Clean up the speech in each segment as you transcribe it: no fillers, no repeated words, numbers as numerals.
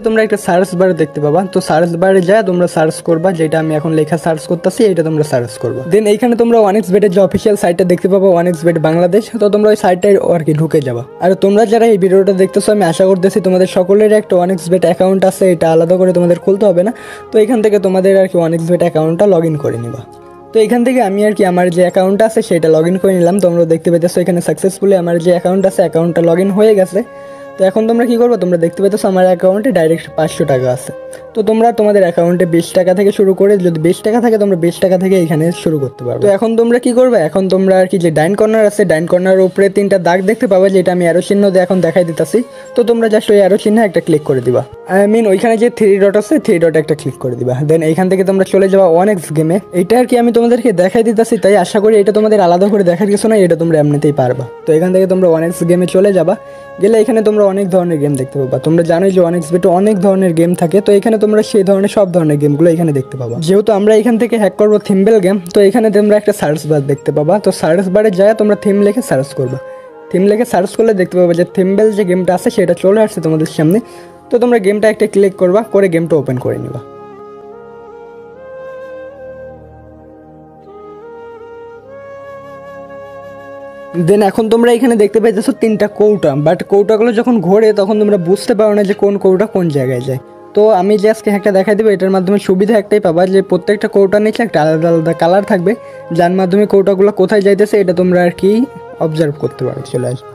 তোমরা একটা search bar দেখতে পাবা, তো সার্চ বারে যা তোমরা সার্চ করবা, যেটা আমি এখন লেখা সার্চ করতেছি এটা তোমরা সার্চ করবা। দেন এইখানে তোমরা 1xBet এর যে অফিসিয়াল সাইটটা দেখতে পাবা 1xBet বাংলাদেশ, তো তোমরা ওই সাইটটাই আর কি ঢুকে যাবা। আর তোমরা যারা এই ভিডিওটা দেখতেছো আমি আশা করতেছি তোমাদের সকলের একটা 1xBet অ্যাকাউন্ট আছে, এটা আলাদা করে তোমাদের খুলতে হবে না। তো এখান থেকে তোমাদের আর কি 1xBet অ্যাকাউন্টটা লগ ইন করে নিবা। তো এখান থেকে আমি আর কি আমার যে অ্যাকাউন্টটা আছে সেটা লগ ইন করে নিলাম। তোমরা দেখতে পেতেছো এখানে সাকসেসফুলি আমার যে অ্যাকাউন্ট আছে অ্যাকাউন্টটা লগ ইন হয়ে গেছে। তো এখন তোমরা কী করবো, তোমরা দেখতে পেতেছো আমার অ্যাকাউন্টে ডাইরেক্ট 500 টাকা আছে। তো তোমরা তোমাদের অ্যাকাউন্টে 20 টাকা থেকে শুরু করে, যদি 20 টাকা থাকে তোমরা 20 টাকা থেকে এখানে শুরু করতে পারবে। তো এখন তোমরা কী করবে, এখন তোমরা আর কি যে ডাইন কর্নার আছে, ডাইন কর্নারের উপরে 3টা দাগ দেখতে পাবে, যেটা আমি অ্যারো চিহ্ন দিয়ে এখন দেখাই দিতেছি। তো তোমরা জাস্ট ওই অ্যারো চিহ্নে একটা ক্লিক করে দিবা। ওইখানে যে 3 ডট আছে 3 ডট একটা ক্লিক করে দিবা। দেন এইখান থেকে তোমরা চলে যাবা 1x গেমে। এটা আর কি আমি তোমাদেরকে দেখাই দিতেছি, তাই আশা করি এটা তোমাদের আলাদা করে দেখার কিছু না, এটা তোমরা এমনিতেই পারবা। তো এখান থেকে তোমরা 1x গেমে চলে যাবা। গেলে এখানে তোমরা অনেক ধরনের গেম দেখতে পাবা। তোমরা জানোই যে 1xBet অনেক ধরনের গেম থাকে, তো এখানে তোমরা সেই ধরনের সব ধরনের গেমগুলো এখানে দেখতে পাবা। যেহেতু আমরা এখান থেকে হ্যাক করবো থিমবেল গেম, তো এখানে তোমরা একটা সার্চ বার দেখতে পাবা। তো সার্চ বারে যায় তোমরা থিম লিখে সার্চ করবা। থিম লিখে সার্চ করলে দেখতে পাবা যে থিমবেল যে গেমটা আছে সেটা চলে আসছে তোমাদের সামনে। তো তোমরা গেমটা একটা ক্লিক করবা, করে গেমটা ওপেন করে নিবা। দেন এখন তোমরা এখানে দেখতে পাইতেছো 3টা কৌটা, বাট কৌটাগুলো যখন ঘোরে তখন তোমরা বুঝতে পারো না যে কোন কৌটা কোন জায়গায় যায়। তো আমি যে আজকে একটা দেখাই দেবো, এটার মাধ্যমে সুবিধা একটাই পাবা যে প্রত্যেকটা কৌটার নিচে একটা আলাদা আলাদা কালার থাকবে, যার মাধ্যমে কৌটাগুলো কোথায় যাইতেছে এটা তোমরা আর কি অবজার্ভ করতে পারো। চলে আসবে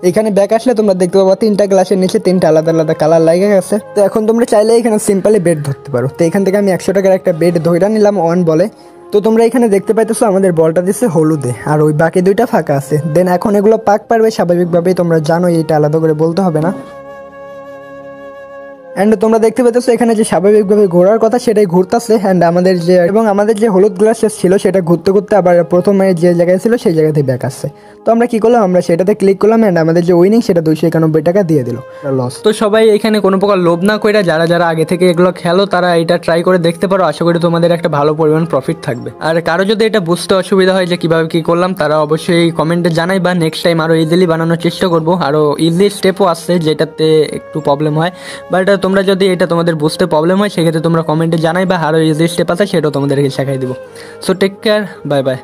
এখানে ব্যাক আসলে তোমরা দেখতে পাবা 3টা গ্লাসের নিচে 3টা আলাদা আলাদা কালার লাগে গেছে। তো এখন তোমরা চাইলে এখানে সিম্পলি বেড ধরতে পারো। তো এখান থেকে আমি 100 টাকার একটা বেড ধরে নিলাম 1 বলে। তো তোমরা এখানে দেখতে পাইতেছো আমাদের বলটা দিচ্ছে হলুদে, আর ওই বাকি 2টা ফাঁকা আছে। দেন এখন এগুলো পাক পারবে স্বাভাবিকভাবেই, তোমরা জানো এটা আলাদা করে বলতে হবে না। অ্যান্ড তোমরা দেখতে পেতেছো এখানে যে স্বাভাবিকভাবে ঘোরার কথা সেটাই ঘুরতেছে। অ্যান্ড আমাদের যে হলুদ গ্লাস ছিল সেটা ঘুরতে ঘুরতে আবার প্রথমে যে জায়গায় ছিল সেই জায়গাতে ব্যাক আসছে। তো আমরা কি করলাম, আমরা সেটাতে ক্লিক করলাম, অ্যান্ড আমাদের যে উইনিং সেটা 291 টাকা দিয়ে দিল লস। তো সবাই এখানে কোনো প্রকার লোভ না করে যারা যারা আগে থেকে এগুলো খেলো তারা এটা ট্রাই করে দেখতে পারো। আশা করি তোমাদের একটা ভালো পরিমাণ প্রফিট থাকবে। আর কারো যদি এটা বুঝতে অসুবিধা হয় যে কিভাবে কি করলাম, তারা অবশ্যই কমেন্টে জানাই, বা নেক্সট টাইম আরো ইজিলি বানানোর চেষ্টা করবো। আরো ইজি স্টেপও আসছে যেটাতে একটু প্রবলেম হয়, বাট তোমরা যদি এটা তোমাদের বুঝতে প্রবলেম হয় সেক্ষেত্রে তোমরা কমেন্টে জানাই, বা আরো ইজি স্টেপ আছে সেটাও তোমাদেরকে শেখাই দিব। So take care, bye by.